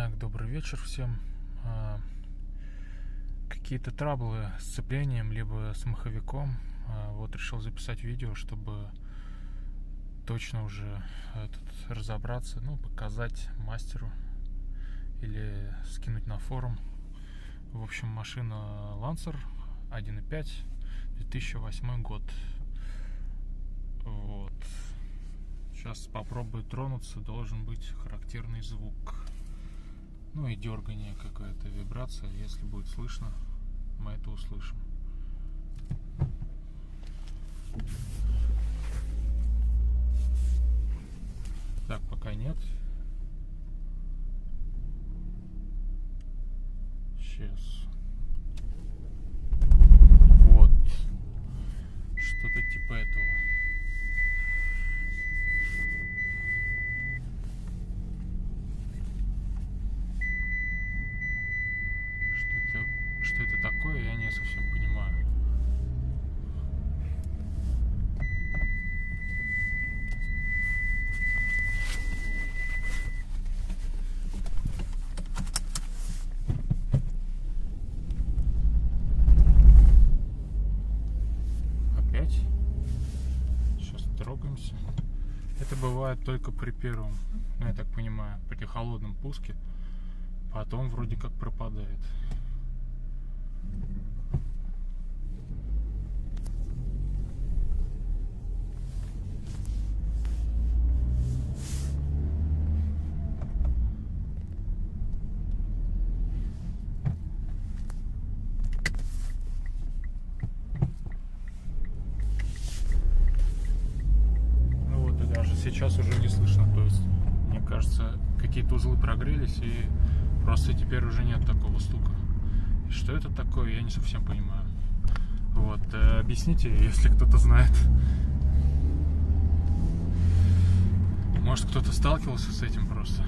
Так, добрый вечер всем. Какие-то траблы с сцеплением, либо с маховиком. Вот решил записать видео, чтобы точно уже разобраться, показать мастеру или скинуть на форум. В общем, машина Lancer 1.5, 2008 год. Вот. Сейчас попробую тронуться, должен быть характерный звук. И дергание, какая-то вибрация. Если будет слышно, мы это услышим. Так, пока нет. Сейчас. Вот. Что-то типа этого. Что это такое, я не совсем понимаю. Опять? Сейчас трогаемся. Это бывает только при первом, я так понимаю, при холодном пуске. Потом вроде как пропадает. Сейчас уже не слышно, то есть, мне кажется, какие-то узлы прогрелись, и просто теперь уже нет такого стука. И что это такое, я не совсем понимаю. Вот, объясните, если кто-то знает. Может, кто-то сталкивался с этим просто.